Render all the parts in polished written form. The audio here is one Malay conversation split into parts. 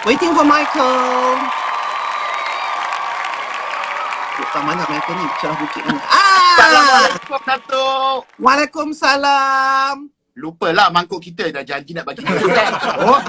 Waiting for Michael. Tak mana Michael ni? Cerah bukit mana? Assalamualaikum, Datuk. Waalaikumsalam. Lupalah mangkuk kita dah janji nak bagi kita kan. Oh.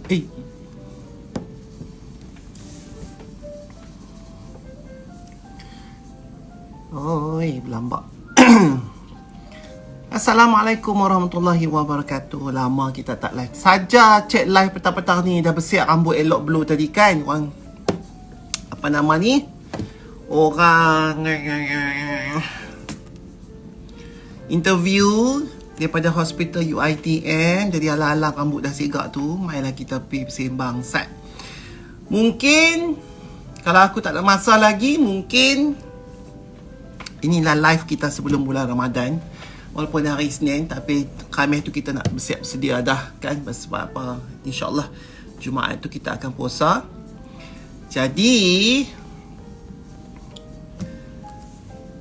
Eh. Oi, berlambak. Assalamualaikum warahmatullahi wabarakatuh. Lama kita tak live. Saja cek live petang-petang ni dah bersiap rambut elok blue tadi kan. Orang apa nama ni? Orang interview daripada hospital UiTM. Jadi ala-ala rambut dah segak tu, mainlah kita pergi bersembang sat. Mungkin kalau aku tak ada masa lagi, mungkin inilah live kita sebelum bulan Ramadan. Walaupun hari Isnin, tapi Khamis tu kita nak bersiap sedia dah kan. Sebab apa, InsyaAllah Jumaat tu kita akan puasa. Jadi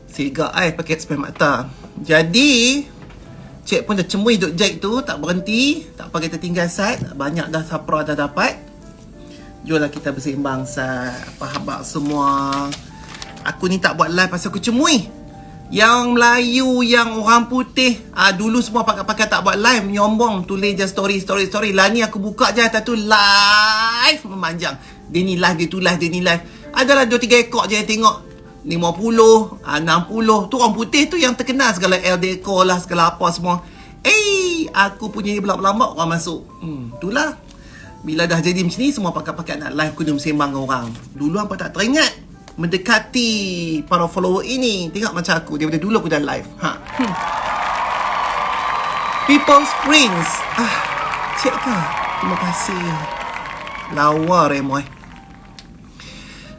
segak pakai spray mata. Jadi cik pun dah cemui duk jack tu, tak berhenti. Tak apa kita tinggal sat. Banyak dah sapra dah dapat. Jomlah kita bersembang sat. Apa khabar semua. Aku ni tak buat live pasal aku cemui. Yang Melayu, yang orang putih, dulu semua pakai-pakai tak buat live, menyombong, tulis je story. Lah ni aku buka je atas tu live memanjang. Dia ni live, dia tu live, dia ni live. Adalah 2-3 ekor je yang tengok. 50, 60. Tu orang putih tu yang terkenal segala Eldeco lah, segala apa semua. Aku punya ni belak-belambak orang masuk. Itulah. Bila dah jadi macam ni, semua pakai-pakai nak live kena bersembang dengan orang. Dulu apa tak teringat mendekati para follower ini. Tengok macam aku, daripada dulu aku dah live. People's Prince. Cik kah? Terima kasih. Lawa remoy.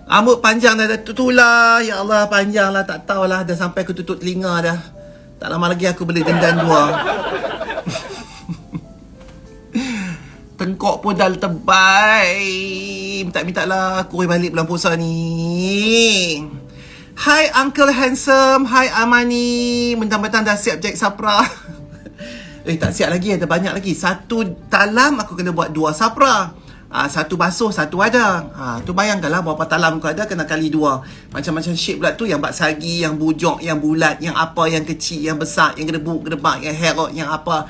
Rambut panjang dah tutulah. Ya Allah, panjang lah. Tak tahulah. Dah sampai aku tutup telinga dah. Tak lama lagi aku beli dendan 2. Tengkok pun dah tebal. Minta lah aku balik bulan puasa ni. Hai Uncle Handsome. Hai Amani. Mentang-mentang dah siap Jack Sapra. Tak siap lagi. Ada banyak lagi. Satu talam aku kena buat 2 Sapra. Satu basuh, satu ada. Tu bayangkanlah berapa talam kau ada, kena kali 2. Macam-macam shape pula tu. Yang baksagi, yang bujok, yang bulat, yang apa, yang kecil, yang besar, yang gedebuk, yang herok, yang apa.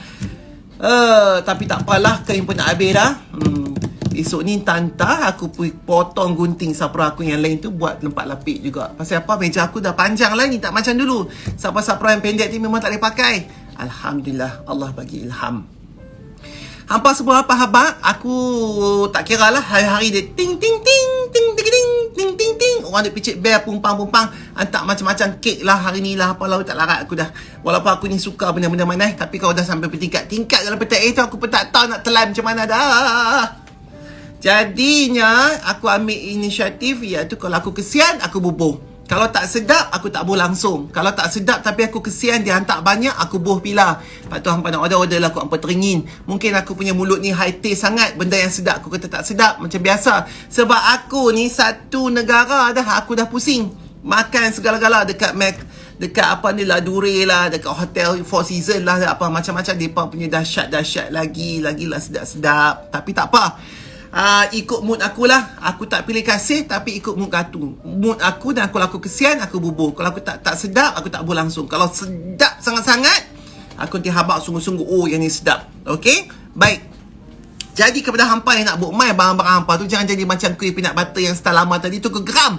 Tapi tak apalah, kain pun nak habis dah. Esok ni tantah aku pergi potong gunting sapra aku yang lain tu, buat tempat lapik juga. Pasal apa, meja aku dah panjang lah ni, tak macam dulu. Sapra yang pendek ni memang tak boleh pakai. Alhamdulillah, Allah bagi ilham. Hampa semua apa khabar? Aku tak kira lah. Hari-hari dia ting ting ting ting ting ting ting ting ting. Orang dia picit bear pumpang. Hantar macam-macam kek lah hari ni lah. Apalah, tak larat aku dah. Walaupun aku ni suka benda-benda mana. Tapi kalau dah sampai bertingkat-tingkat dalam petak tu, aku pun tak tahu nak telan macam mana dah. Jadinya aku ambil inisiatif, iaitu kalau aku kesian, aku bubuh. Kalau tak sedap, aku tak buh langsung. Kalau tak sedap tapi aku kesian, dia hantar banyak, aku buh pila. Lepas tu hampa nak order lah, aku hampa teringin. Mungkin aku punya mulut ni high taste sangat. Benda yang sedap aku kata tak sedap, macam biasa. Sebab aku ni satu negara dah, aku dah pusing. Makan segala-gala dekat dekat apa ni lah, Dure lah, dekat hotel Four Seasons lah, apa macam-macam. Mereka punya dahsyat lagi lah sedap-sedap. Tapi tak apa. Ikut mood aku lah. Aku tak pilih kasih, tapi ikut mood aku. Dan kalau aku kesian, aku bubuh. Kalau aku tak sedap, aku tak bubuh langsung. Kalau sedap sangat-sangat, aku nanti habak sungguh-sungguh, oh yang ni sedap. Okay? Baik. Jadi kepada hampa yang nak buat main barang-barang hampa tu, jangan jadi macam kuih peanut butter yang style lama tadi tu, geram.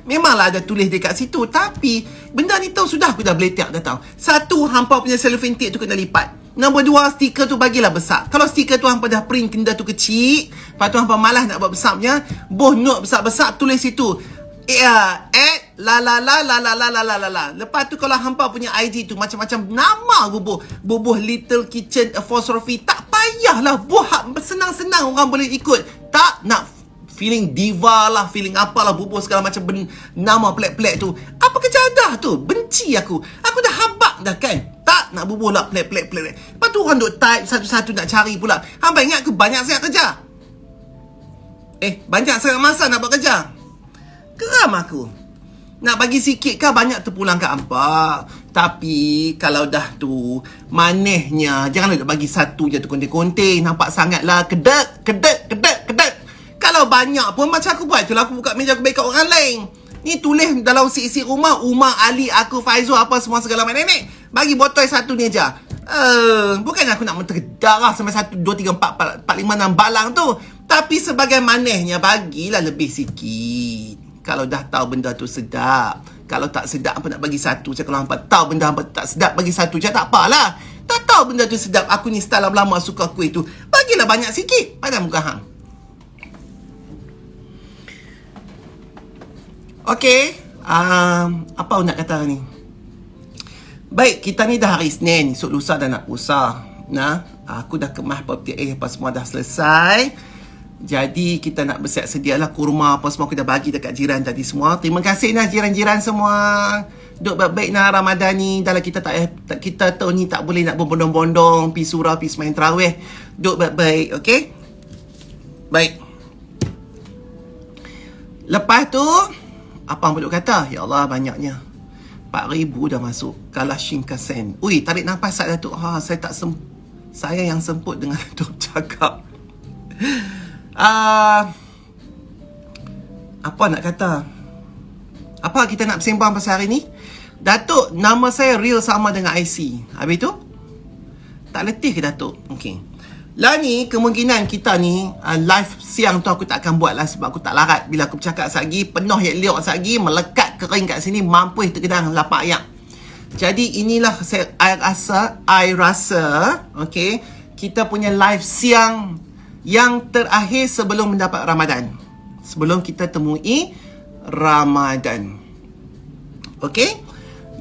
Memanglah ada tulis dekat situ, tapi benda ni tahu sudah, aku dah beletak dah tahu. Satu, hampa punya cellophane tape tu kena lipat. Nombor 2, stiker tu bagilah besar. Kalau stiker tu hampa dah print benda tu kecil, lepas tu hampa malas nak buat besar punya, boh note besar-besar tulis situ. At la la la la la la la la la la. Lepas tu kalau hampa punya IG tu macam-macam nama bubuh Little Kitchen apostrophe, tak payahlah buat, senang-senang orang boleh ikut. Tak nak feeling diva lah, feeling apalah, bubuh segala macam nama pelik-pelik tu. Apa kejadah tu? Benci aku. Aku dah habak dah kan. Tak nak bubuh lah pelik-pelik. Lepas tu orang duk type satu-satu nak cari pula. Hampa ingat aku banyak sangat kerja? Banyak sangat masa nak buat kerja? Geram aku. Nak bagi sikit kah banyak terpulang kat hampa. Tapi kalau dah tu manehnya, janganlah bagi satu je tu konten-konten. Nampak sangatlah kedek. Kalau banyak pun macam aku buat tu lah, aku buka meja aku backup orang lain. Ni tulis dalam isi rumah Umar, Ali, aku, Faizul, apa semua segala macam ni. Bagi botol satu ni je. Bukan aku nak menterdarah sampai 1, 2, 3, 4, 5, 6 balang tu. Tapi sebagai manehnya bagilah lebih sikit. Kalau dah tahu benda tu sedap. Kalau tak sedap, apa nak bagi satu je. Kalau hampa tahu benda hampa tak sedap, bagi satu je, tak apalah. Tak tahu benda tu sedap, aku ni style lama suka kuih tu, bagilah banyak sikit pada muka hang. Okey, apa nak kata ni? Baik, kita ni dah hari Isnin, esok lusa dah nak puasa. Nah, aku dah kemas property apa semua dah selesai. Jadi kita nak bersiap sedialah kurma apa semua, aku dah bagi dekat jiran tadi semua. Terima kasih nah jiran-jiran semua. Duk baik-baik nah Ramadan ni. Dalam kita kita tahu ni tak boleh nak berbondong-bondong, pi surau, pi semain tarawih. Duk baik-baik, okey? Baik. Lepas tu apa yang perlu kata? Ya Allah, banyaknya. 4,000 dah masuk. Kalah Shinkansen. Ui, tarik nafas saat Datuk. Saya yang semput dengan Datuk cakap. Apa nak kata? Apa kita nak bersembang pasal hari ni? Datuk, nama saya real sama dengan IC. Habis tu? Tak letih ke Datuk? Okey. Lah ni, kemungkinan kita ni live siang tu aku tak akan buat lah sebab aku tak larat. Bila aku bercakap sagi, penuh liuk sagi, melekat kering kat sini, mampu terkedang lapak ayak. Jadi inilah I rasa, okay, kita punya live siang yang terakhir sebelum mendapat Ramadan. Sebelum kita temui Ramadan. Okay?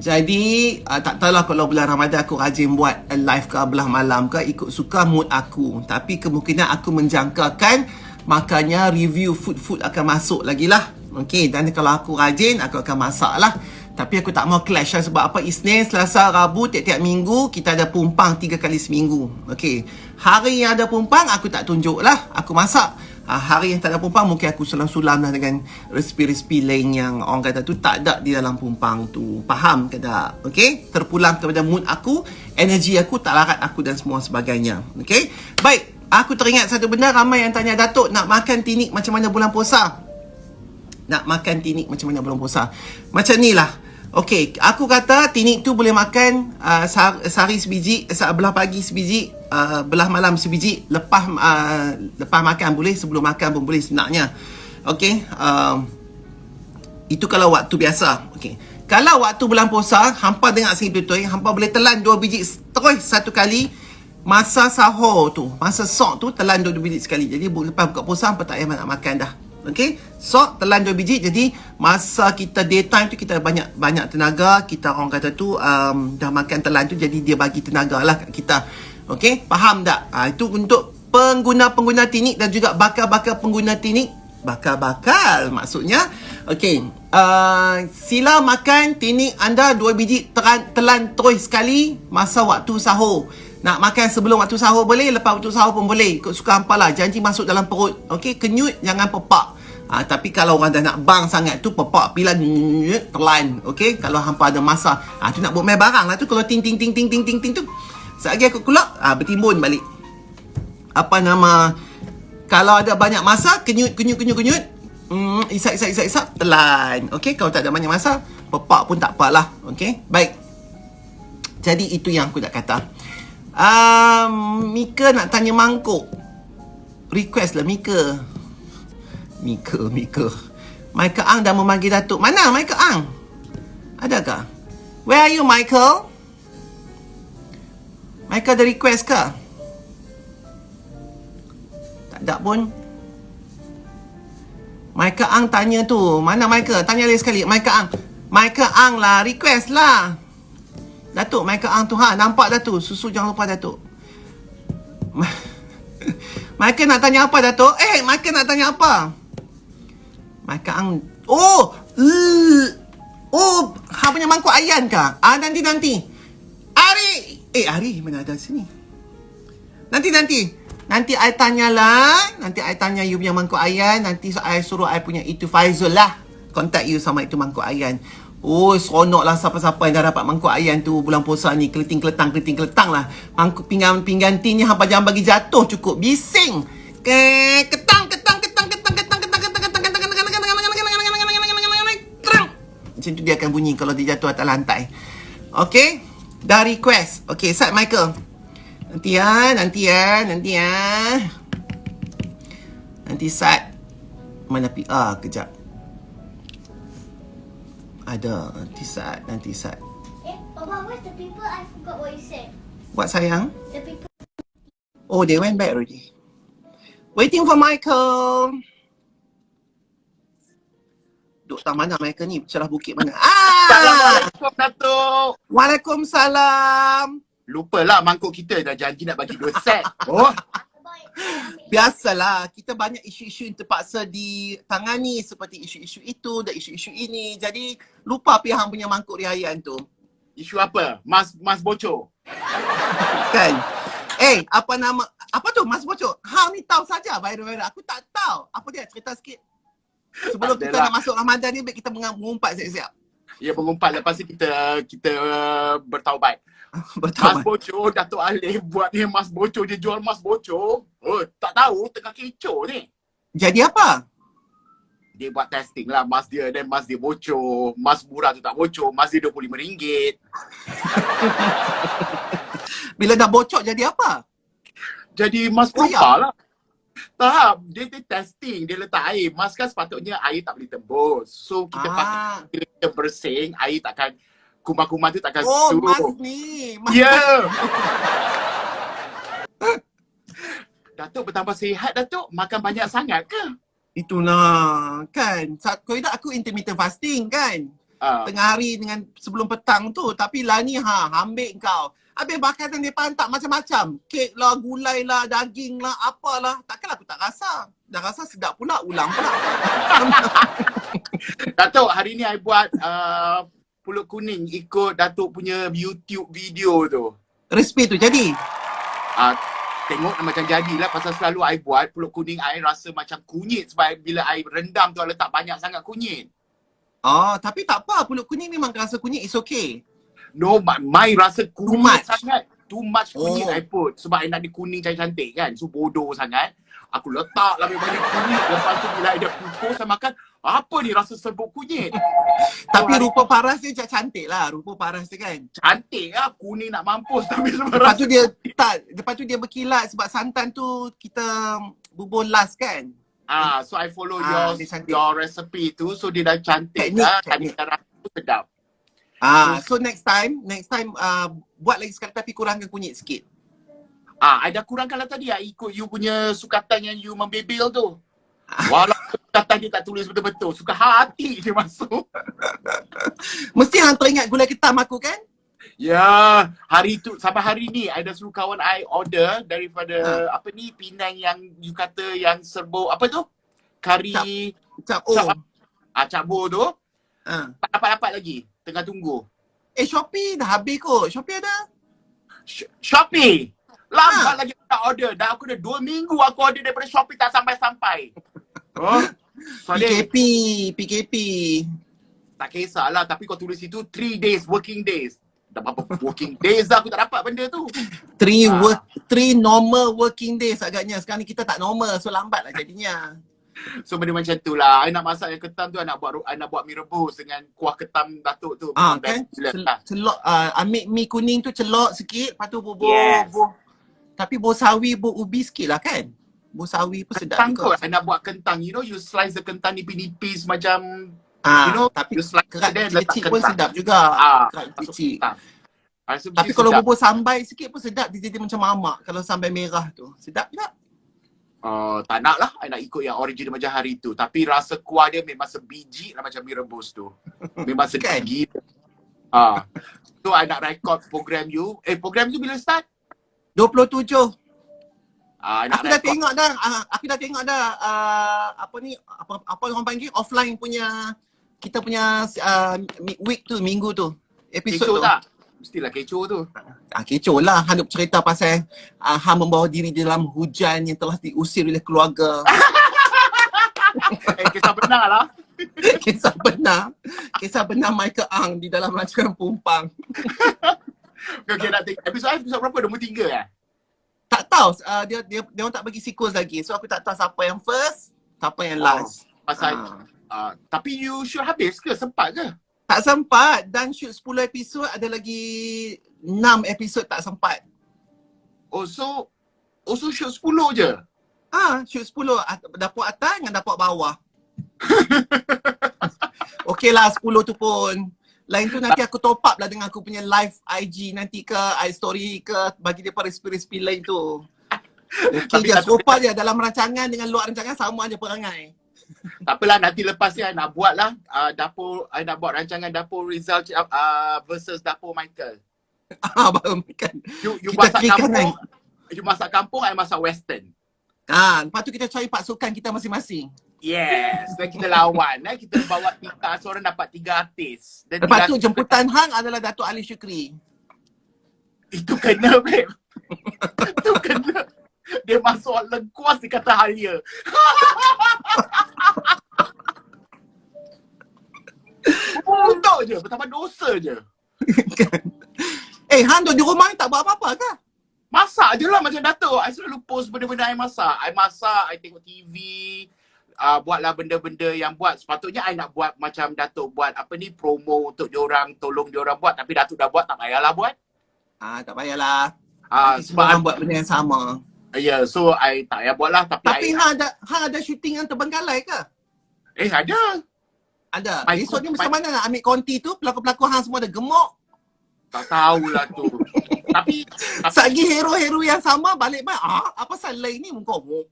Jadi, tak tahulah kalau bulan Ramadan aku rajin buat live ke belah malam ke, ikut suka mood aku. Tapi kemungkinan aku menjangkakan makanya review food akan masuk lagi lah. Okay, dan kalau aku rajin, aku akan masak lah. Tapi aku tak mau clash lah sebab apa, Isnin, Selasa, Rabu, tiap-tiap minggu kita ada pumpang 3 kali seminggu. Okay, hari yang ada pumpang aku tak tunjuk lah, aku masak. Hari yang tak ada pumpang mungkin aku sulam-sulam lah dengan resipi-resipi lain yang orang kata tu tak ada di dalam pumpang tu. Faham ke tak? Okay, terpulang kepada mood aku, energi aku, tak larat aku dan semua sebagainya. Okay, baik, aku teringat satu benda. Ramai yang tanya, Datuk nak makan tinik macam mana bulan puasa? Nak makan tinik macam mana bulan puasa? Macam ni lah. Okey, aku kata tinik tu boleh makan sehari sebiji, belah pagi sebiji, belah malam sebiji, lepas makan boleh, sebelum makan pun boleh sebenarnya. Okey, itu kalau waktu biasa. Okey, kalau waktu bulan puasa, hampa dengar sini betul, hampa boleh telan 2 biji terus satu kali. Masa sahur tu, masa sok tu telan 2 biji sekali. Jadi lepas buka puasa hampa tak payah nak makan dah. Okey, sok telan 2 biji. Jadi masa kita daytime tu kita banyak tenaga. Kita orang kata tu dah makan telan tu, jadi dia bagi tenaga lah kat kita. Okey, faham tak? Itu untuk pengguna-pengguna tinik dan juga bakal-bakal pengguna tinik. Bakal-bakal maksudnya. Okey, sila makan tinik anda 2 biji telan terus sekali masa waktu sahur. Nak makan sebelum waktu sahur boleh, lepas waktu sahur pun boleh. Ikut suka hampa lah. Janji masuk dalam perut. Okey, kenyut, jangan pepak. Tapi kalau orang dah nak bang sangat tu, pepak, pilan, telan. Okey, kalau hampa ada masa. Tu nak buat main barang lah tu. Kalau ting tu. Sekejap aku keluar, bertimbun balik. Apa nama, kalau ada banyak masa, kenyut. Isap, telan. Okey, kalau tak ada banyak masa, pepak pun tak apalah. Okey, baik. Jadi itu yang aku nak kata. Mika nak tanya mangkuk. Request lah Mika. Michael Ang dah memanggil Datuk. Mana Michael Ang? Adakah? Where are you Michael? Michael ada request ke? Tak ada pun. Michael Ang tanya tu. Mana Michael? Tanya lagi sekali. Michael Ang. Michael Ang lah. Request lah. Datuk, Michael Ang tu. Ha, nampak Datuk. Susu jangan lupa Datuk. Michael nak tanya apa Datuk? Michael nak tanya apa? Michael Ang. Oh! Oh! Ha punya mangkuk ayan kah? Nanti. Ari! Ari mana ada sini? Nanti I tanyalah. Nanti I tanya you punya mangkuk ayan. Nanti I suruh I punya itu Faizul lah contact you sama itu mangkuk ayan. Oh, seronok lah siapa-siapa yang dah dapat mangkuk ayan tu bulan puasa ni. Keleting-keletang lah. Mangkuk pinggan tin ni hampa jangan bagi jatuh cukup. Bising. Ketang. Macam tu dia akan bunyi kalau dia jatuh atas lantai. Okay? Dah request. Okay, start Michael. Nanti start. Mana PR kejap. Ada. Nanti start. Papa, where's the people? I forgot what you said. What sayang? The people. Oh, they went back already. Waiting for Michael. Duduk tak mana Michael ni? Celah bukit mana? Assalamualaikum, Datuk. Waalaikumsalam. Lupalah mangkuk kita dah janji nak bagi 2 set. Oh, Biasalah, kita banyak isu-isu yang terpaksa ditangani seperti isu-isu itu dan isu-isu ini. Jadi, lupa pihak punya mangkuk riayan tu. isu apa? Mas bocor. Kan? Apa nama? Apa tu Mas Bocor? Hang ni tahu saja viral. Aku tak tahu. Apa dia? Cerita sikit. Sebelum kita nak masuk Ramadan ni, kita mengumpat siap-siap. Ya, mengumpat lepas ni kita bertaubat. Betul. Mas bocor, Datuk Alif buat ni mas bocor, dia jual mas bocor. Oh, tak tahu tengah kecoh ni. Jadi apa? Dia buat testing lah mas dia, dan mas dia bocor. Mas murah tu tak bocor, mas dia RM25. Bila dah bocor jadi apa? Jadi mas perupa lah. Tak, dia testing, dia letak air. Mas kan sepatutnya air tak boleh tembus. So kita pakai, bila kita bersih, air takkan, kuman-kuman tu takkan Oh, turun. Mas ni. Ya. Datuk bertambah sihat, Datuk. Makan banyak sangat ke? Itulah, kan. Kau ingat aku intermittent fasting kan? Tengah hari dengan sebelum petang tu. Tapi lah ni ambil kau. Habis makanan dia pantak macam-macam. Kek lah, gulai lah, daging lah, apalah. Takkanlah aku tak rasa. Dah rasa sedap pula, ulang pula. Datuk, hari ni I buat pulut kuning ikut Datuk punya YouTube video tu. Resipi tu jadi? Tengok macam jadilah pasal selalu I buat pulut kuning I rasa macam kunyit sebab bila I rendam tu I letak banyak sangat kunyit. Tapi tak apa. Pulut kuning memang rasa kunyit, it's okay. No, my rasa kunyit sangat. Too much kunyit Oh. I put. Sebab I nak dia kuning cantik kan. So bodoh sangat. Aku letak lah banyak kunyit. Lepas tu bila I dah kukus saya makan. Apa ni rasa serbuk kunyit? Tapi rupa paras dia cantik lah. Rupa paras dia kan. Cantik lah. Kuning nak mampus. Tapi sebab Lepas tu rasa dia lepas tu dia berkilat sebab santan tu kita bubur last kan. so I follow dia cantik. your recipe tu. So dia dah cantik Teknik, dah. teknik. Dan rasa tu sedap. So next time buat lagi sekali tapi kurangkan kunyit sikit. I dah kurangkan lah tadi. I ikut you punya sukatan yang you membebel tu. Walaupun sukatan dia tak tulis betul-betul. Suka hati dia masuk. Mesti hang teringat gulai ketam aku kan? Ya, hari tu sampai hari ni I dah suruh kawan I order daripada apa ni Penang yang you kata yang serbuk apa tu? Kari Cap Cak Bo tu. Ha. Tak dapat lagi. Tengah tunggu. Shopee dah habis kot. Shopee ada? Shopee. Lambat lagi aku tak order. Dah aku dah 2 minggu aku order daripada Shopee tak sampai-sampai. PKP. Tak kisahlah tapi kau tulis itu 3 days working days. Dah berapa working days dah aku tak dapat benda tu. 3 normal working days agaknya. Sekarang ni kita tak normal so lambat lah jadinya. So benda macam tu lah. I nak masak yang ketam tu, I nak buat mie rebus dengan kuah ketam Datuk tu. Kan? Best gila lah. Celok ambil mi kuning tu celok sikit, lepas tu bubur. Yes. Tapi bubur sawi, bubur ubi sikit lah kan? Bubur sawi pun sedap Kentang juga. kot, I nak buat kentang. You know, you slice the kentang nipis-nipis macam you know, tapi you slice kerat then letak kecil pun kentang. sedap juga. Kerat Masuk kecil. kentang. I rasa Tapi mesti kalau sedap. bubur sambai sikit pun sedap. Dia jadi macam mamak kalau sambai merah tu. Sedap juga. Tak nak lah, I nak ikut yang original macam hari tu. Tapi rasa kuah dia memang sebiji lah macam mi rebus tu. Memang sedap Kan? gila. So I nak record program you. Program you bila start? 27. I nak Aku dah record. tengok dah. Aku dah tengok dah apa ni apa orang panggil offline punya kita punya week tu, minggu tu. Episod Kecoh tu. tak? Mestilah kecoh tu. Kecoh lah. Han cerita pasal Han membawa diri di dalam hujan yang telah diusir oleh keluarga. Kisah benar lah. Kisah benar. Kisah benar Michael Ang di dalam rancangan Pumpang. Okay, nak tengok. Episod berapa? 23 eh? Tak tahu. Dia orang tak bagi sequels lagi. So aku tak tahu siapa yang first, siapa yang last. Pasal, tapi you shoot habis ke? Sempat ke? Tak sempat. Dan shoot 10 episod, ada lagi 6 episod tak sempat. So shoot 10 je? Shoot 10. Dapur atas dengan dapur bawah. Okey lah 10 tu pun. Lain tu nanti aku top up lah dengan aku punya live IG nanti ke, story ke, bagi dia resipi-resipi lain tu. Okey je, serupa je dalam rancangan dengan luar rancangan sama je perangai. Tak apalah, nanti lepas ni I nak buat lah I nak buat rancangan dapur Rizal versus dapur Michael. Baru makan. You Kita masak klikkan, kampung, you masak kampung, I masak western. Lepas tu kita cari pasukan kita masing-masing. Yes, dan kita lawan. Kita bawa 3, seorang dapat 3 artis. Dan Lepas tu 3 jemputan hang adalah Datuk Ali Syukri. Itu kena, babe. Itu kena. Dia masuk lengkuas di kata halia. Untuk je, betapa dosa je. Han tu di rumah ni tak buat apa-apa ke? Masak je lah macam Datuk. I selalu post benda-benda I masak. I tengok TV. Buatlah benda-benda yang buat. Sepatutnya I nak buat macam Datuk buat promo untuk diorang, tolong diorang buat. Tapi Datuk dah buat, tak payahlah buat. Tak payahlah. Sebab orang buat benda yang sama. so I tak payah buat lah. Tapi hang ada shooting yang Terbengkalai ke? Ada. Ada. My Esok ni cook- macam mana nak ambil konti tu? Pelakon-pelakon hang semua dah gemuk. Tak tahulah tu. tapi Sagi hero-hero yang sama balik balik. Apa salah ni muka mu?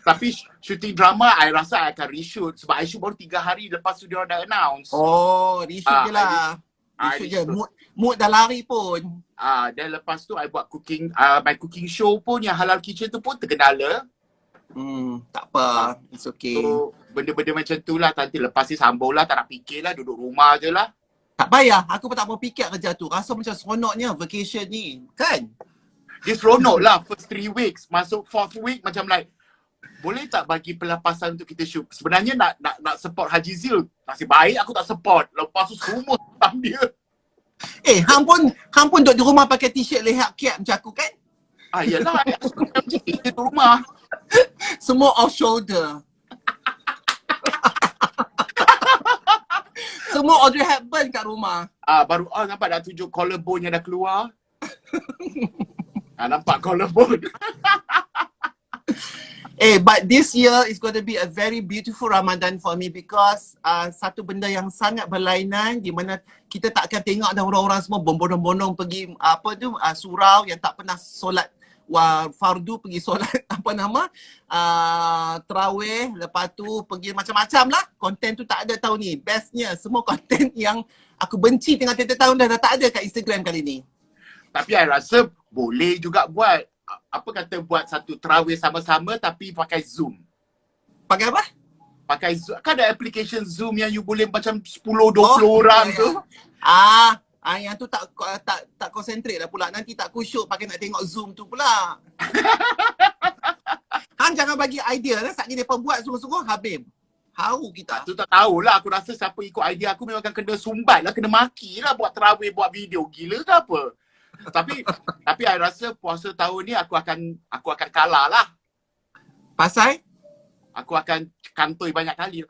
tapi shooting drama I rasa I akan reshoot sebab I shoot baru 3 hari lepas tu diorang dah announce. Reshoot je lah. Reshoot je. Mood dah lari pun. Dan lepas tu I buat cooking, my cooking show pun yang Halal Kitchen tu pun terkendala. Tak apa. It's okay. So benda-benda macam tu lah. Nanti lepas ni sambung lah, tak nak fikir lah, duduk rumah je lah. Tak payah. Aku pun tak mau fikir kerja tu. Rasa macam seronoknya vacation ni. Kan? Dia seronok lah first 3 weeks. Masuk 4th week macam like, boleh tak bagi pelepasan untuk kita shoot? Sebenarnya nak support Haji Zil. Nasib baik aku tak support. Lepas tu semua tentang dia. Hang pun duduk di rumah pakai t-shirt leher kiat macam aku kan? Yalah, aku suka macam ni di rumah. Semua off shoulder. Semua Audrey Hepburn kat rumah. Baru nampak dah tunjuk collarbone yang dah keluar. Nampak collarbone. But this year is going to be a very beautiful Ramadan for me because satu benda yang sangat berlainan di mana kita tak akan tengok ada orang-orang semua berbondong-bondong pergi surau yang tak pernah solat fardu, pergi solat tarawih, lepas tu pergi macam-macam lah. Konten tu tak ada tahun ni. Bestnya semua konten yang aku benci tengah tiap tahun dah tak ada kat Instagram kali ni. Tapi I rasa boleh juga buat. Apa kata buat satu tarawih sama-sama tapi pakai Zoom. Pakai apa? Pakai Zoom. Kan ada application Zoom yang you boleh macam 10-20 orang tu. Yang tu tak konsentrate lah pula. Nanti tak kusyuk pakai nak tengok Zoom tu pula. Hang jangan bagi idea lah. Saat ni mereka buat sungguh-sungguh Habib. Haru kita. Tu tak tahulah. Aku rasa siapa ikut idea aku memang akan kena sumbat lah. Kena maki lah buat tarawih, buat video. Gila ke apa? Tapi I rasa puasa tahun ni aku akan kalah lah. Pasal? Aku akan kantoi banyak kali.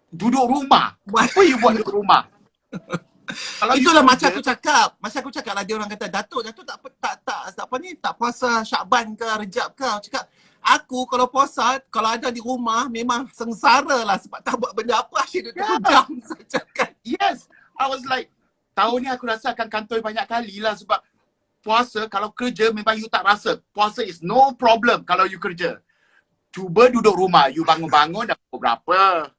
Duduk rumah. Buat- Apa you buat duduk rumah? Kalau Itulah you macam kerja, aku cakap. Macam aku cakap lah dia orang kata Datuk tak puasa Syakban ke Rejab ke. Aku cakap aku kalau puasa, kalau ada di rumah memang sengsara lah sebab tak buat benda apa asyik duduk jam. Saya cakap. yes. I was like, tahun ni aku rasa akan kantoi banyak kali lah sebab puasa kalau kerja memang you tak rasa. Puasa is no problem kalau you kerja. cuba duduk rumah. You bangun-bangun dah pukul berapa.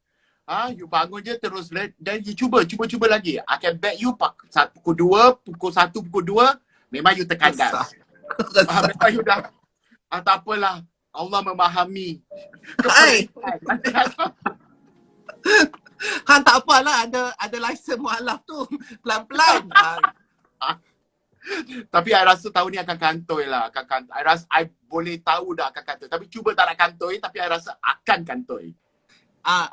You bangun je terus dan you cuba lagi. I can bet you pukul 2, pukul 1, pukul 2 memang you tekan gas. Memang you dah tak apalah. Allah memahami. Hai. Han tak apalah, ada license mualaf tu. Pelan-pelan. Tapi I rasa tahun ni akan kantoi lah. I rasa I boleh tahu dah akan kantoi. Tapi cuba tak nak kantoi, tapi I rasa akan kantoi.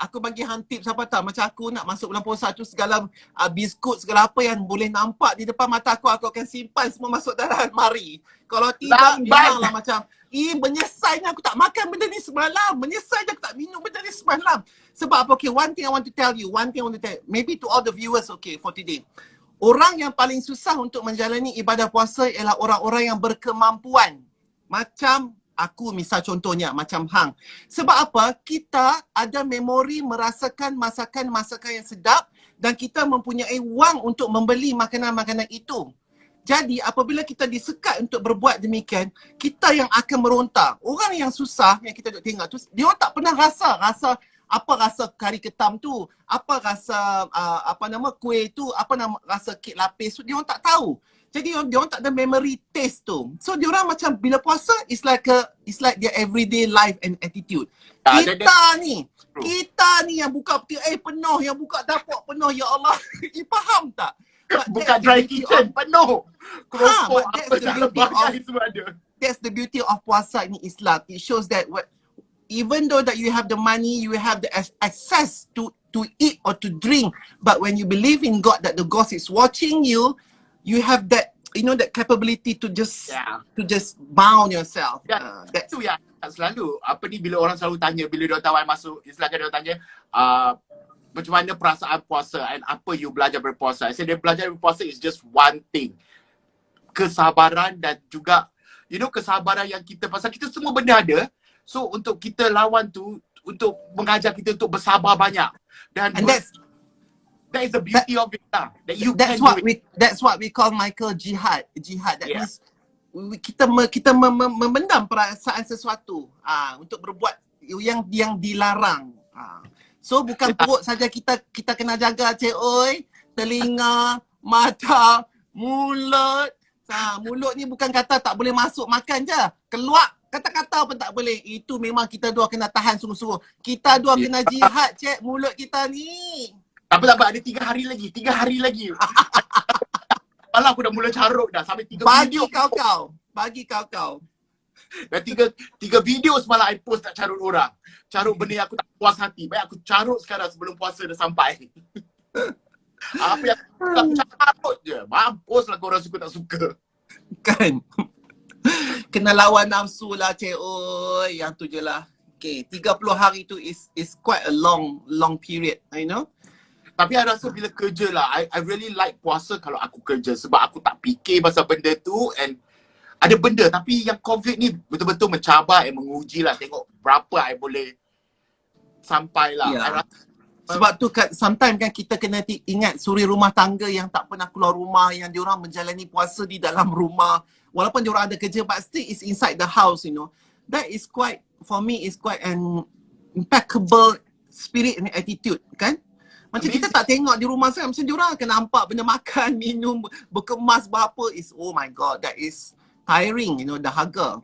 Aku bagi hang tips apa tahu, macam aku nak masuk bulan puasa tu segala biskut segala apa yang boleh nampak di depan mata aku akan simpan semua masuk dalam almari. Kalau tidak, memanglah macam menyesal aku tak makan benda ni semalam. Menyesal aku tak minum benda ni semalam. Sebab apa? Okay, one thing I want to tell you, maybe to all the viewers, okay, for today. Orang yang paling susah untuk menjalani ibadah puasa ialah orang-orang yang berkemampuan. Macam aku misal contohnya, macam hang. Sebab apa? Kita ada memori merasakan masakan-masakan yang sedap dan kita mempunyai wang untuk membeli makanan-makanan itu. Jadi apabila kita disekat untuk berbuat demikian, kita yang akan meronta. Orang yang susah yang kita tengok tu, dia orang tak pernah rasa apa rasa kari ketam tu, apa rasa kuih tu, rasa kek lapis tu, dia orang tak tahu. Jadi dia orang tak ada memory taste tu. So dia orang macam bila puasa it's like their everyday life and attitude. Kita ni yang buka peti penuh, yang buka dapur penuh, ya Allah. You faham tak? Buka dry kitchen penuh. Keropok apa dalam bagai semua ada. That's the beauty of puasa in Islam. It shows that even though that you have the money, you have the access to eat or to drink, but when you believe in God that the God is watching you, you have that, that capability to just bound yourself. That's tu yang selalu bila orang selalu tanya, bila dia tahu masuk Islam, dia tanya macam mana perasaan puasa and apa you belajar berpuasa. I say dia belajar berpuasa is just one thing. Kesabaran dan juga kesabaran yang kita, pasal kita semua benda ada. So untuk kita lawan tu, untuk mengajar kita untuk bersabar banyak. Dan that is the beauty of it lah. That's what we call Michael jihad. That means kita memendam perasaan sesuatu untuk berbuat yang dilarang. So bukan perut saja kita kena jaga, cik oi. Telinga, mata, mulut. Mulut ni bukan kata tak boleh masuk makan je. Keluar kata-kata pun tak boleh. Itu memang kita dua kena tahan sungguh-sungguh. Kita dua kena jihad, cik, mulut kita ni. Tak apa, ada 3 hari lagi. 3 hari lagi. Malah aku dah mula carut dah sampai 3 video. Bagi kau. Dan 3 video semalam I post tak carut orang. Carut benda yang aku tak puas hati. Baik aku carut sekarang sebelum puasa dah sampai. Apa yang aku carut je. Mampus lah korang suka tak suka. Kan? Kena lawan nafsu lah, cik oi. Yang tu je lah. Okay, 30 hari tu is quite a long period, Tapi I rasa bila kerja lah, I really like puasa kalau aku kerja. Sebab aku tak fikir pasal benda tu and ada benda, tapi yang COVID ni betul-betul mencabar and menguji lah. Tengok berapa I boleh sampai lah. Yeah. Sebab tu sometimes kan kita kena ingat suri rumah tangga yang tak pernah keluar rumah, yang diorang menjalani puasa di dalam rumah. Walaupun diorang ada kerja, but still is inside the house, That is quite, for me, is quite an impeccable spirit and attitude, kan? Macam kita tak tengok di rumah saya, macam diorang akan nampak benda makan, minum, berkemas berapa is, oh my God, that is tiring, dahaga.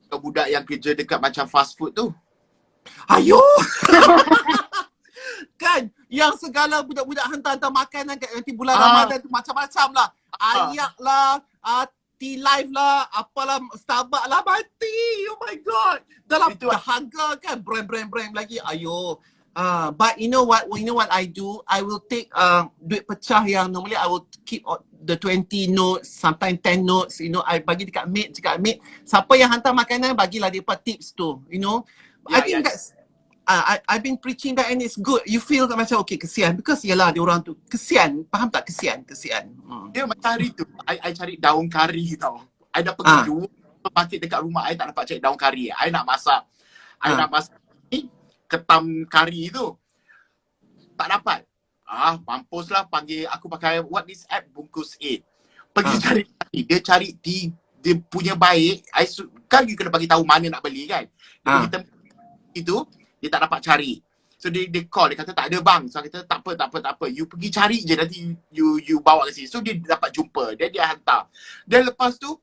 Budak yang kerja dekat macam fast food tu. Ayo! Kan? Yang segala budak-budak hantar-hantar makanan kat nanti bulan Ramadan tu macam-macam lah. Ayak lah, tea life lah, apalah, Starbucks lah, mati. Oh my God. Dalam dahaga kan, brand lagi. Ayo. But you know what I do? I will take duit pecah yang normally I will keep the 20 notes, sometimes 10 notes, I bagi dekat mate, siapa yang hantar makanan, bagilah dia tips tu, I think that's I've been preaching that and it's good. You feel macam okay, kesian, because yalah dia orang tu kesian, faham tak? Kesian. Dia macam hari tu I cari daun kari tau. I dah pergi 2 market dekat rumah I, tak dapat cari daun kari. I nak masak ni ketam kari tu, tak dapat. Mampuslah, panggil aku pakai what this app, Bungkus 8. Pergi cari, dia cari dia punya baik. Kan you kena bagi tahu mana nak beli kan. Dia itu, dia tak dapat cari. So dia call, dia kata tak ada bang. So kita tak apa. You pergi cari je, nanti you bawa ke sini. So dia dapat jumpa, dia hantar. Dan lepas tu,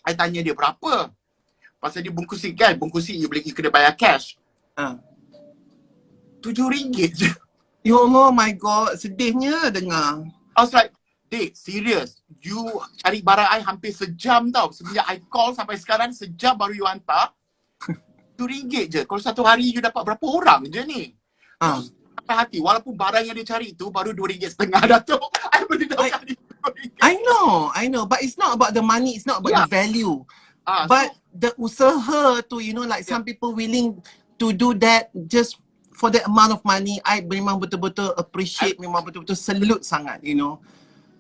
I tanya dia berapa. Pasal dia bungkusin kan, bungkusin you kena bayar cash. RM7 je. Ya Allah, my God. Sedihnya dengar. I was like, Dek, serious. You cari barang I hampir sejam tau. Semenjak I call sampai sekarang, sejam baru you hantar. RM7 je. Kalau satu hari you dapat berapa orang je ni? Sampai hati. Walaupun barang yang dia cari tu baru RM2.50 Datuk. I beli dalam kali RM2. I know. But it's not about the money. It's not about the value. But the usaha tu, you know, like some people willing to do that just for that amount of money. I memang betul-betul appreciate, memang betul-betul salute sangat, you know.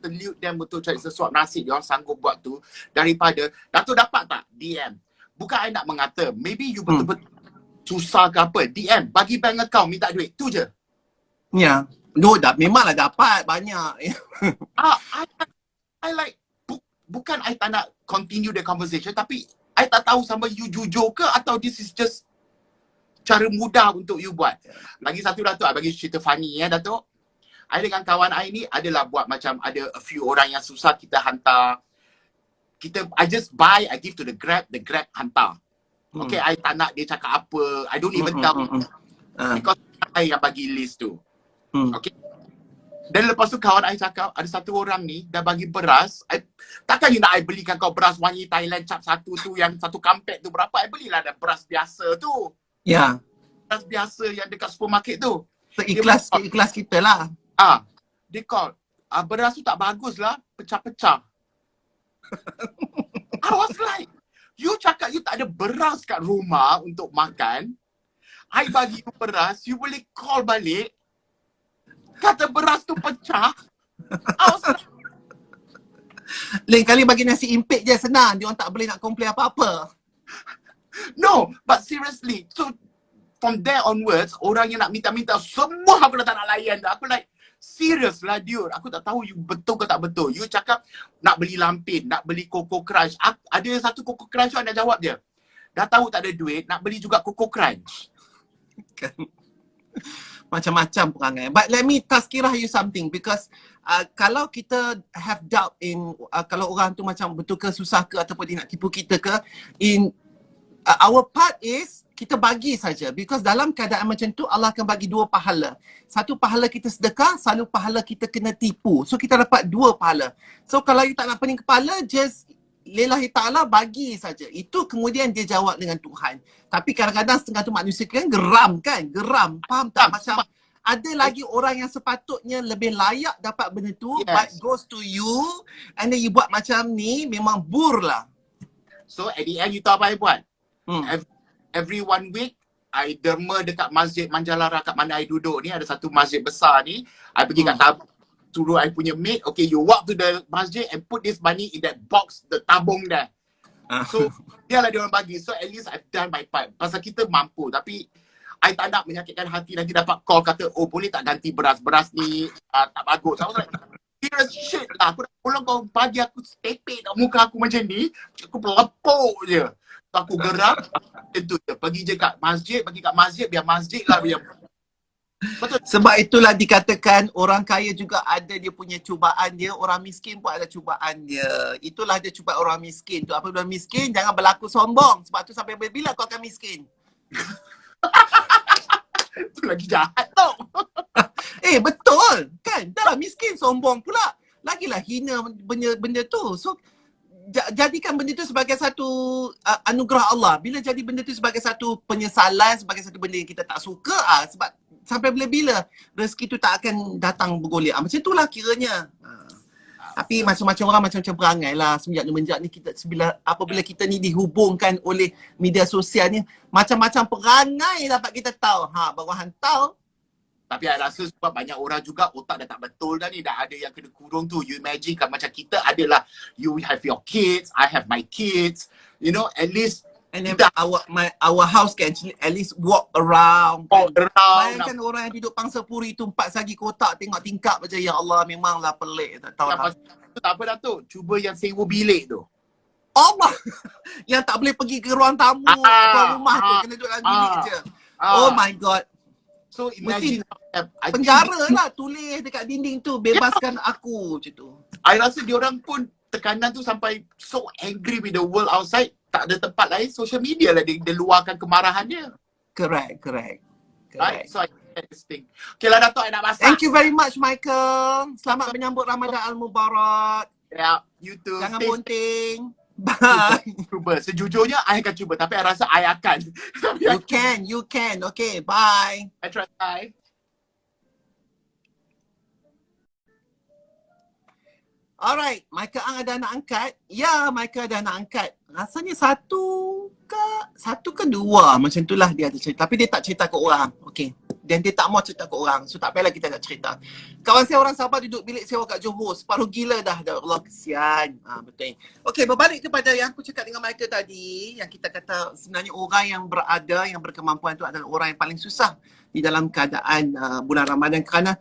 Salute dan betul cari sesuatu nasib dia orang sanggup buat tu. Daripada, Datuk dapat tak DM? Bukan I nak mengata, maybe you betul-betul susah ke apa, DM, bagi bank account, minta duit, tu je. Ya, no, memanglah dapat banyak. I like, bukan I tak nak continue the conversation, tapi I tak tahu sama you jujur ke atau this is just cara mudah untuk you buat. Lagi satu Datuk, I bagi cerita funny ya Datuk. I dengan kawan I ni adalah buat macam ada a few orang yang susah kita hantar. I just buy, I give to the Grab hantar. Okay, I tak nak dia cakap apa. I don't even tell. Because I yang bagi list tu. Okay. Dan lepas tu kawan I cakap, ada satu orang ni dah bagi beras. Takkan you nak I belikan kau beras wangi Thailand cap satu tu yang satu kampet tu berapa? I belilah dah beras biasa tu. Ya. Beras biasa yang dekat supermarket tu. So, ikhlas kita lah. Dia call. Beras tu tak bagus lah. Pecah-pecah. I was like, you cakap you tak ada beras kat rumah untuk makan. I bagi you beras, you boleh call balik. Kata beras tu pecah. I was like, lain kali bagi nasi impit je, senang. Dia orang tak boleh nak komplain apa-apa. no, but seriously. So, from there onwards, orang yang nak minta-minta, semua aku dah tak nak layan. Aku like, serious lah dude. Aku tak tahu you betul ke tak betul. You cakap nak beli lampin, nak beli Coco Crunch. Ada satu Coco Crunch tu anda jawab dia. Dah tahu tak ada duit, nak beli juga Coco Crunch. Macam-macam perangai. But let me tazkirah you something because kalau kita have doubt in kalau orang tu macam betul ke susah ke ataupun dia nak tipu kita ke, in our part is kita bagi saja because dalam keadaan macam tu Allah akan bagi dua pahala. Satu pahala kita sedekah, satu pahala kita kena tipu. So kita dapat dua pahala. So kalau you tak nak pening kepala, just lillahi ta'ala bagi saja. Itu kemudian dia jawab dengan Tuhan. Tapi kadang-kadang setengah tu manusia kan geram. Faham tak? Macam ada lagi orang yang sepatutnya lebih layak dapat benda tu, but goes to you and then you buat macam ni, memang bur lah. So at the end you tahu apa I buat? Every 1 week, I derma dekat Masjid Manjalara kat mana I duduk ni. Ada satu masjid besar ni. I pergi kat tabung. Suruh I punya mate, okay, you walk to the masjid and put this money in that box, the tabung there. So, dia lah dia orang bagi. So, at least I've done my part. Pasal kita mampu. Tapi, I tak nak menyakitkan hati. Nanti dapat call kata, oh boleh tak ganti beras? Beras ni tak bagus. I was like, serious shit lah. Aku nak tolong kau bagi aku stepek kat muka aku macam ni. Aku pelepuk je. Aku geram, itu je. Pergi je kat masjid, pergi kat masjid, biar masjid lah biar. Betul. Sebab itulah dikatakan orang kaya juga ada dia punya cubaan dia, orang miskin pun ada cubaan dia. Itulah dia cubaan orang miskin tu. Apabila miskin, jangan berlaku sombong. Sebab tu sampai bila kau akan miskin? Itu lagi jahat tau. Betul kan? Dah lah miskin, sombong pula. Lagilah hina benda tu. So, jadikan benda tu sebagai satu anugerah Allah. Bila jadi benda tu sebagai satu penyesalan, sebagai satu benda yang kita tak suka, sebab sampai bila-bila rezeki tu tak akan datang bergoliat. Macam itulah kiranya. Tapi macam-macam orang macam-macam perangai lah semenjak ni kita apabila kita ni dihubungkan oleh media sosial ni, macam-macam perangai dapat kita tahu. Baru hantar. Tapi I rasa sebab banyak orang juga otak dah tak betul dah ni. Dah ada yang kena kurung tu. You imagine kan macam kita adalah, you have your kids, I have my kids. You know, at least and then our house can actually at least walk around. Bayangkan orang yang duduk Pangsa Puri tu 4 sagi kotak tengok tingkap macam ya Allah, memanglah pelik. Tak tahu lah. Tak apa Datuk, cuba yang sewa bilik tu. Allah! Yang tak boleh pergi ke ruang tamu atau rumah tu, kena duduk dalam bilik je. Oh Ah, my god. so Mesti imagine I think penjara lah, tulis dekat dinding tu, bebaskan aku macam tu. I rasa diorang pun tekanan tu sampai so angry with the world outside, tak ada tempat lain, social media lah dia luahkan kemarahan dia. Correct. Right? So I think that's the thing. Okay lah Dato', I nak masak. Thank you very much, Michael. Selamat menyambut Ramadan Al-Mubarak. Yeah, you too. Jangan Stay bunting. Bye. cuba. Sejujurnya, I akan cuba. Tapi I rasa I akan. You can. Okay, bye. I try. Alright, Michael Ang ada anak angkat. Ya, Michael ada anak angkat. Rasanya satu ke dua. Macam itulah dia ada cerita. Tapi dia tak cerita ke orang. Okay. Dan dia tak mau cerita ke orang. So tak payahlah kita nak cerita. Kawan saya orang Sabah duduk bilik sewa kat Johor. Separuh gila dah. Allah, kesian. Betul. Okay, berbalik kepada yang aku cakap dengan Michael tadi. Yang kita kata sebenarnya orang yang berada, yang berkemampuan tu adalah orang yang paling susah di dalam keadaan bulan Ramadan. Kerana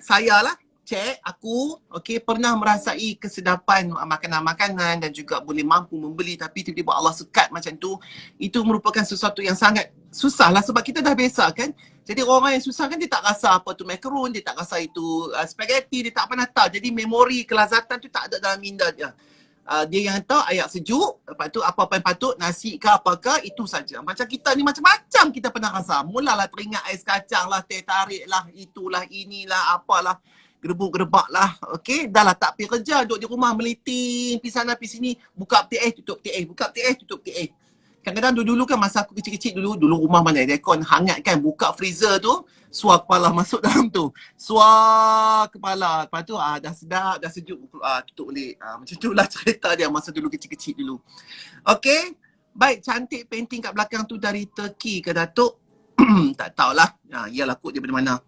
saya lah, cek, aku pernah merasai kesedapan makanan-makanan dan juga boleh mampu membeli, tapi tiba-tiba Allah sekat macam tu. Itu merupakan sesuatu yang sangat susah lah sebab kita dah biasa kan. Jadi orang yang susah kan dia tak rasa apa tu macaron, dia tak rasa itu spaghetti, dia tak pernah tahu. Jadi memori kelazatan tu tak ada dalam minda dia. Dia yang tahu air sejuk, lepas tu apa-apa yang patut, nasi ke apakah, itu saja. Macam kita ni macam-macam kita pernah rasa. Mulalah teringat ais kacang lah, teh tarik lah, itulah, inilah, apalah. Gerebuk-gerebak lah, dah lah tak pergi kerja, duduk di rumah meliting, pergi sana pergi sini, buka peti tutup peti buka peti tutup peti Kadang-kadang dulu kan masa aku kecil-kecil dulu rumah mana ada aircon hangat kan, buka freezer tu, suar kepala masuk dalam tu, suar kepala, lepas tu dah sedap, dah sejuk, tutup balik. Macam tu lah cerita dia masa dulu kecil-kecil dulu. Baik, cantik painting kat belakang tu dari Turkey ke Datuk? Tak tahulah, iyalah kot dia dari mana.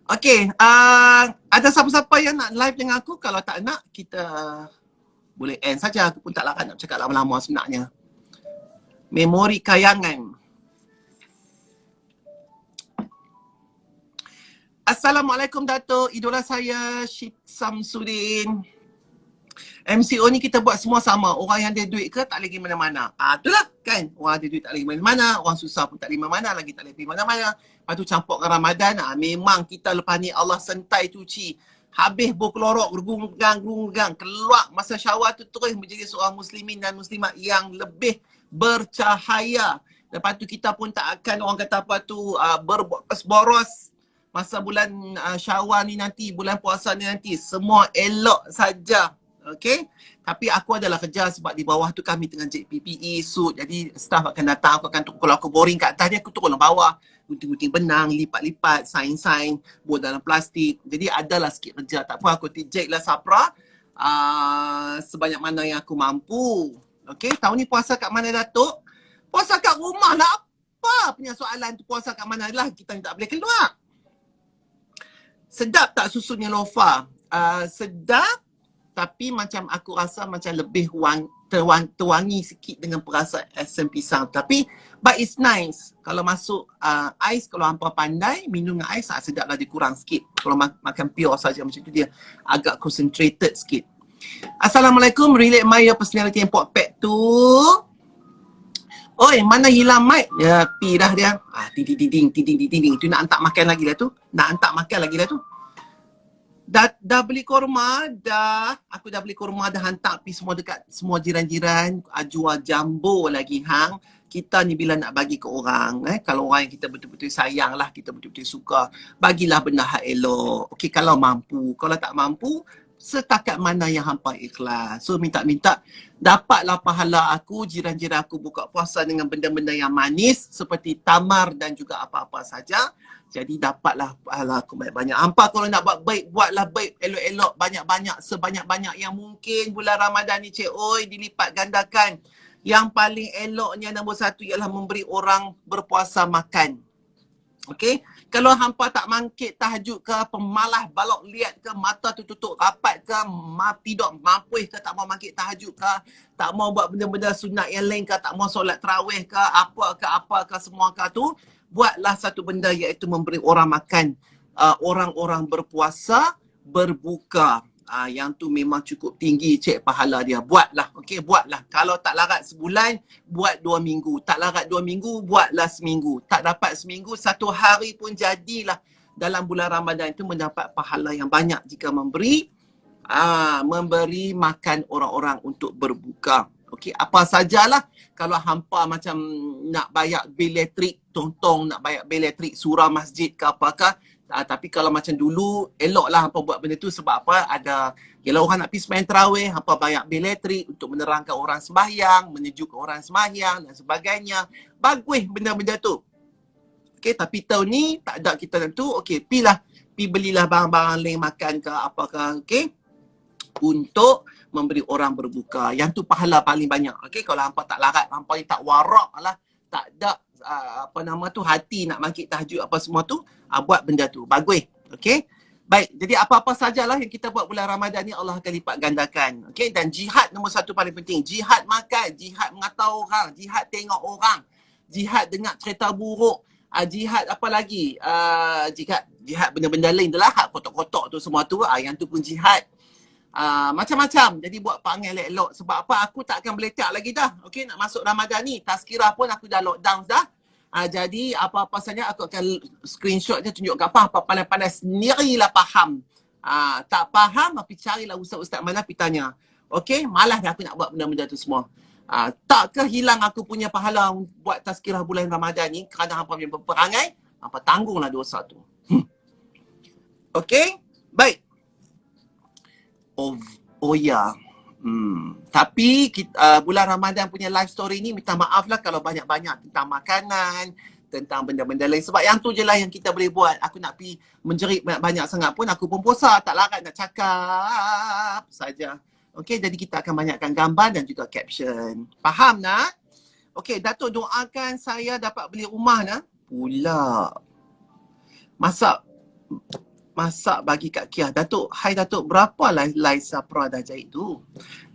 Ada siapa-siapa yang nak live dengan aku? Kalau tak nak, kita boleh end saja. Aku pun tak larat nak cakap lama-lama sebenarnya. Memori kayangan. Assalamualaikum Datuk, idola saya Syed Samsudin. MCO ni kita buat semua sama. Orang yang ada duit ke tak lagi mana-mana. Itulah kan. Orang ada duit tak lagi mana-mana. Orang susah pun tak lagi mana-mana. Lagi tak lagi mana-mana. Lepas tu campur dengan Ramadan. Memang kita lepas ni Allah sentai cuci. Habis berkelorok, gerung-gerung. Keluar masa syawal tu terus menjadi seorang muslimin dan muslimat yang lebih bercahaya. Lepas tu kita pun tak akan orang kata apa tu berboros. Masa bulan syawal ni nanti, bulan puasa ni nanti. Semua elok saja. Tapi aku adalah kerja sebab di bawah tu kami tengah jahit PPE, suit. Jadi staff akan datang, aku akan tukar. Kalau aku boring kat atas dia, aku turun bawah. Gunting-gunting benang, lipat-lipat, sain-sain, buat dalam plastik. Jadi adalah sikit kerja. Tak apa, aku jahit lah Sapra sebanyak mana yang aku mampu. Tahun ni puasa kat mana Datuk? Puasa kat rumah lah. Apa punya soalan tu, puasa kat mana lah, kita tak boleh keluar. Sedap tak susunya lofa? Sedap. Tapi macam aku rasa macam lebih terwangi sikit dengan perasa asam pisang. Tapi but it's nice. Kalau masuk ais, kalau hampa pandai minum dengan ais, sedap lah, dia kurang sikit. Kalau makan pure saja macam tu dia agak concentrated sikit. Assalamualaikum, relate my your personality and pot pack tu. Oi, mana hilang mic? Ya, pi dah dia. Ting. Itu nak hantar makan lagi lah tu. Dah beli kurma, aku dah beli kurma, dah hantar pergi semua dekat semua jiran-jiran, jual jambo lagi hang. Kita ni bila nak bagi ke orang, kalau orang yang kita betul-betul sayang lah, kita betul-betul suka, bagilah benda hak elok. Kalau mampu, kalau tak mampu, setakat mana yang hampa ikhlas. So minta-minta, dapatlah pahala aku, jiran-jiran aku buka puasa dengan benda-benda yang manis seperti tamar dan juga apa-apa saja. Jadi dapatlah pahala aku banyak-banyak. Hampa kalau nak buat baik, buatlah baik elok-elok, banyak-banyak, sebanyak-banyak yang mungkin. Bulan Ramadan ni cik, dilipat gandakan. Yang paling eloknya nombor satu ialah memberi orang berpuasa makan. Kalau hampa tak mangkit tahajud ke, pemalas balok liat ke, mata tu tutup rapat ke, tidur mampuih ke, tak mau mangkit tahajud ke, tak mau buat benda-benda sunat yang lain ke, tak mau solat tarawih ke, apa ke semua ke tu, buatlah satu benda iaitu memberi orang makan. Orang-orang berpuasa berbuka. yang tu memang cukup tinggi cek pahala dia. Buatlah, okey, buatlah. Kalau tak larat sebulan, buat 2 minggu. Tak larat 2 minggu, buatlah seminggu. Tak dapat seminggu, 1 hari pun jadilah dalam bulan Ramadan itu mendapat pahala yang banyak jika memberi makan orang-orang untuk berbuka. Okey, apa sajalah kalau hampa macam nak bayar bil elektrik, tong-tong nak bayar bil elektrik surau masjid ke apakah. Tapi kalau macam dulu, eloklah hampa buat benda tu sebab apa? Kalau orang nak pergi sembahyang tarawih, hampa bayar bil elektrik untuk menerangkan orang sembahyang, menyejukkan orang sembahyang dan sebagainya. Bagus benda-benda tu. Okey, tapi tahun ni tak ada kita tentu. Okey, pergi belilah barang-barang lain makan ke apakah, okey? Untuk memberi orang berbuka. Yang tu pahala paling banyak. Okey, kalau hampa tak larat, hampa ni tak warak lah, tak ada hati nak bangkit tahajud apa semua tu, buat benda tu. Bagus. Okey. Baik, jadi apa-apa sajalah yang kita buat bulan Ramadan ni Allah akan lipat gandakan. Okey, dan jihad nombor 1 paling penting. Jihad makan, jihad mengata orang, jihad tengok orang, jihad dengar cerita buruk, jihad apa lagi? Jihad benda-benda lain tu lah, kotok-kotok tu semua tu, yang tu pun jihad. Macam-macam. Jadi buat perangai elok-elok. Sebab apa? Aku tak akan beletak lagi dah. Okey, nak masuk Ramadan ni. Tazkirah pun aku dah lockdown dah. Jadi apa-apa saja aku akan screenshot je, tunjuk kat apa pandai-pandai sendirilah faham. Tak faham, pergi carilah ustaz-ustaz mana, pergi tanya. Okey, malas dah aku nak buat benda-benda tu semua. Takkah hilang aku punya pahala buat tazkirah bulan Ramadan ni kerana hampa punya berperangai? Hampa tanggunglah dosa tu. Okey, baik. Oh ya. Tapi bulan Ramadan punya live story ni minta maaf lah kalau banyak-banyak tentang makanan, tentang benda-benda lain. Sebab yang tu je lah yang kita boleh buat. Aku nak pergi menjerit banyak-banyak sangat pun aku pun puasa, tak larat nak cakap saja. Okey, jadi kita akan banyakkan gambar dan juga caption. Faham nak? Okey, Datuk doakan saya dapat beli rumah nak. Pula. Masak bagi Kak Kia. Datuk, hai Datuk, berapa lai Sapra dah jahit tu?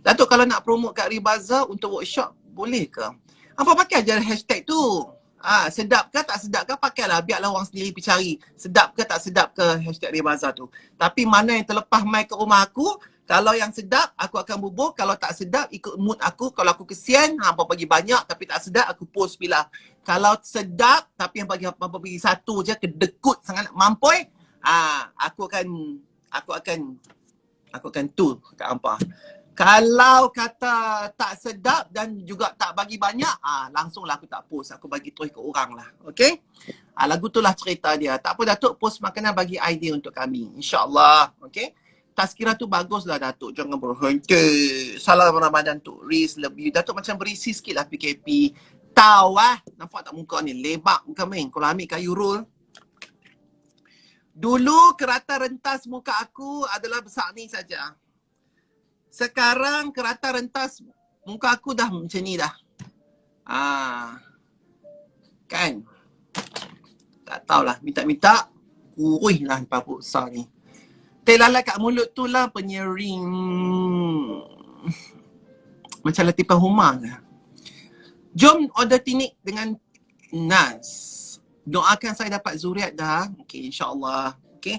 Datuk, kalau nak promote kat Ribaza untuk workshop, boleh ke? Apa pakai je hashtag tu? Sedap ke tak sedap ke, pakailah. Biarlah orang sendiri pergi cari. Sedap ke tak sedap ke hashtag Ribaza tu. Tapi mana yang terlepas mai ke rumah aku, kalau yang sedap, aku akan bubuh. Kalau tak sedap, ikut mood aku. Kalau aku kesian, hampa bagi banyak. Tapi tak sedap, aku post bila. Kalau sedap, tapi yang bagi hampa bagi satu je, kedekut sangat mampoi, aku akan tu kat hampa. Kalau kata tak sedap dan juga tak bagi banyak, langsunglah aku tak post. Aku bagi terus ke orang lah. Okey? Lagu tu lah cerita dia. Tak apa Datuk, post makanan bagi idea untuk kami. InsyaAllah. Okey? Tazkirah tu baguslah Datuk. Jangan berhenti. Salam Ramadan tu. Riz, love you. Datuk macam berisi sikit lah PKP. Tahu nampak tak muka ni? Lebak muka main. Kalau ambil kayu roll. Dulu kerata rentas muka aku adalah besar ni saja. Sekarang kerata rentas muka aku dah macam ni dah. Kan? Tak tahulah. Minta-minta kurih lah papuk besar ni. Telala kat mulut tu lah penyering. Macam Latifah Humar lah. Jom order tinik dengan Nas. Doakan saya dapat zuriat dah. Okey, insyaAllah. Okey.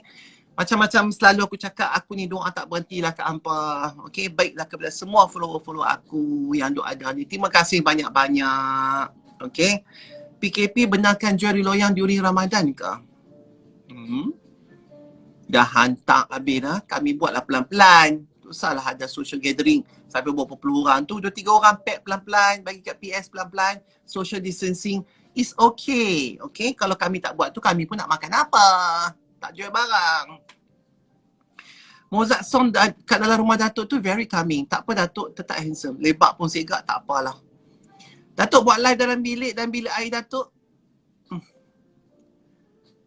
Macam-macam selalu aku cakap, aku ni doa tak berhentilah kat hampa. Okey, baiklah kepada semua follower-follower aku yang doa ada ni. Terima kasih banyak-banyak. Okey. PKP benarkan jual loyang during Ramadan ke? Dah hantar habis dah. Kami buatlah pelan-pelan. Tak usahlah ada social gathering. Sampai berapa puluh orang tu. 2-3 orang pack pelan-pelan. Bagi kat PS pelan-pelan. Social distancing. It's okay. Okay. Kalau kami tak buat tu, kami pun nak makan apa? Tak jual barang. Mozart song kat dalam rumah Datuk tu very calming. Tak apa Datuk, tetap handsome. Lebak pun segak, tak apalah. Datuk buat live dalam bilik dan bilik air Datuk.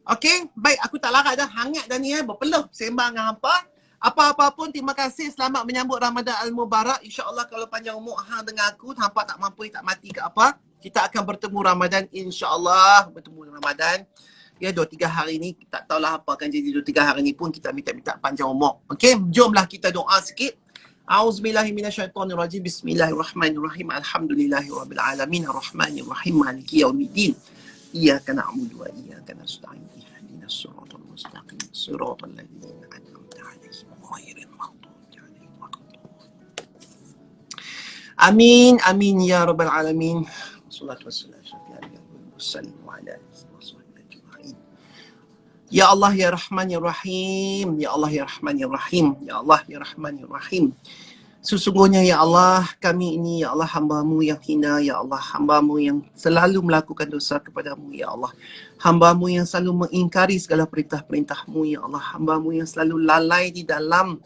Okay, baik, aku tak larat dah. Hangat dah ni berpeluh sembang dengan hampa. Apa-apa pun, terima kasih. Selamat menyambut Ramadan Al-Mubarak. InsyaAllah kalau panjang umur hang dengan aku, hampa tak mampu, tak mati ke apa, kita akan bertemu Ramadan, insyaAllah. Bertemu Ramadan. Ya, 2-3 hari ni, tak tahulah apa akan jadi 2-3 hari ni pun, kita minta panjang umur. Okay, jomlah kita doa sikit. A'udzubillahiminasyaitonirrajim. Bismillahirrahmanirrahim. Alhamdulillahirrabbilalamin. Ar-Rahmanirrahim. Maliki yaumiddin. Iyyaka na'budu wa iyyaka nasta'in. Ihdinas siratal mustaqim. Siratal ladzina an'amta 'alaihim ghairil maghdubi Amin, amin ya rabbal alamin. Wassalatu wassalamu ala Ya Allah ya Rahman ya Rahim, Ya Allah ya Rahman ya Rahim, Ya Allah ya Rahman ya Rahim. Sesungguhnya ya Allah, kami ini ya Allah hamba-Mu yang hina, ya Allah hamba-Mu yang selalu melakukan dosa kepadamu, ya Allah. Hamba-Mu yang selalu mengingkari segala perintah-perintah-Mu, ya Allah. Hamba-Mu yang selalu lalai di dalam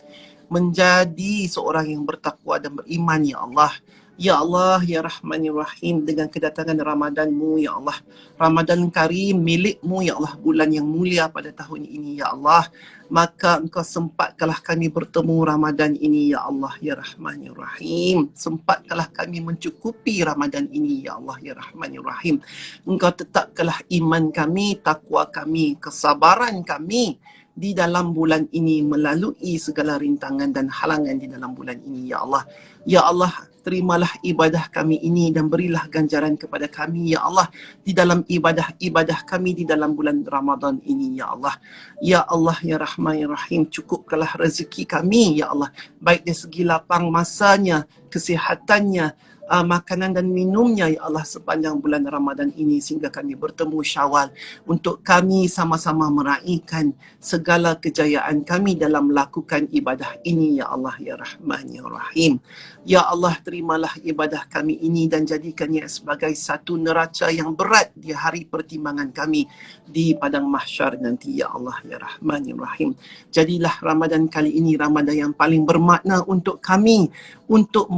menjadi seorang yang bertakwa dan beriman, ya Allah. Ya Allah, ya Rahman, ya Rahim, dengan kedatangan Ramadan-Mu, ya Allah. Ramadan Karim milik-Mu, ya Allah, bulan yang mulia pada tahun ini, ya Allah. Maka Engkau sempatkanlah kami bertemu Ramadan ini, ya Allah, ya Rahman, ya Rahim. Sempatkanlah kami mencukupi Ramadan ini, ya Allah, ya Rahman, ya Rahim. Engkau tetapkanlah iman kami, takwa kami, kesabaran kami di dalam bulan ini melalui segala rintangan dan halangan di dalam bulan ini, ya Allah. Ya Allah, terimalah ibadah kami ini dan berilah ganjaran kepada kami, ya Allah, di dalam ibadah-ibadah kami di dalam bulan Ramadan ini, ya Allah. Ya Allah, ya Rahman, ya Rahim, cukupkanlah rezeki kami, ya Allah, baik dari segi lapang masanya, kesihatannya, makanan dan minumnya, ya Allah, sepanjang bulan Ramadan ini sehingga kami bertemu Syawal untuk kami sama-sama meraihkan segala kejayaan kami dalam melakukan ibadah ini, ya Allah, ya Rahman, ya Rahim. Ya Allah, terimalah ibadah kami ini dan jadikannya sebagai satu neraca yang berat di hari pertimbangan kami di padang mahsyar nanti, ya Allah, ya Rahman, ya Rahim. Jadilah Ramadan kali ini Ramadan yang paling bermakna untuk kami, untuk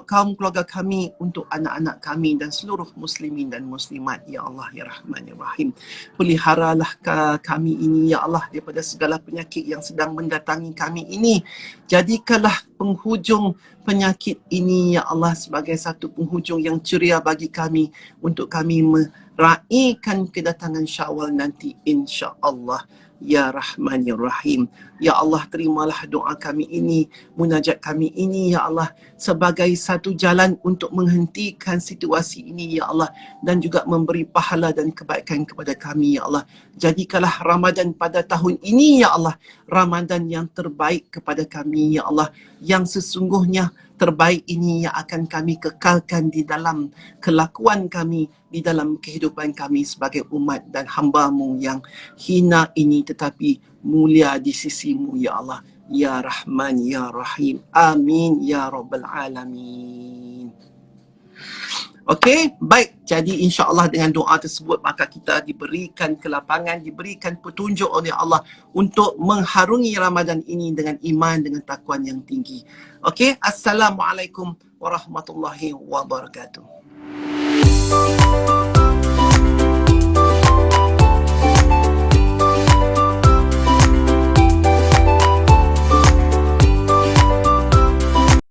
kaum keluarga kami, untuk anak-anak kami dan seluruh muslimin dan muslimat, ya Allah, ya Rahman, ya Rahim. Peliharalah kami ini, ya Allah, daripada segala penyakit yang sedang mendatangi kami ini. Jadikanlah penghujung penyakit ini, ya Allah, sebagai satu penghujung yang ceria bagi kami untuk kami meraihkan kedatangan Syawal nanti, insya-Allah. Ya Rahman, ya Rahim. Ya Allah, terimalah doa kami ini, munajat kami ini, ya Allah, sebagai satu jalan untuk menghentikan situasi ini, ya Allah, dan juga memberi pahala dan kebaikan kepada kami, ya Allah. Jadikanlah Ramadan pada tahun ini, ya Allah, Ramadan yang terbaik kepada kami, ya Allah, yang sesungguhnya terbaik ini yang akan kami kekalkan di dalam kelakuan kami, di dalam kehidupan kami sebagai umat dan hamba-Mu yang hina ini tetapi mulia di sisi-Mu, ya Allah, ya Rahman, ya Rahim. Amin ya rabbal alamin. Okey, baik. Jadi insya-Allah dengan doa tersebut maka kita diberikan kelapangan, diberikan petunjuk oleh Allah untuk mengharungi Ramadan ini dengan iman, dengan takwa yang tinggi. Okey, Assalamualaikum warahmatullahi wabarakatuh.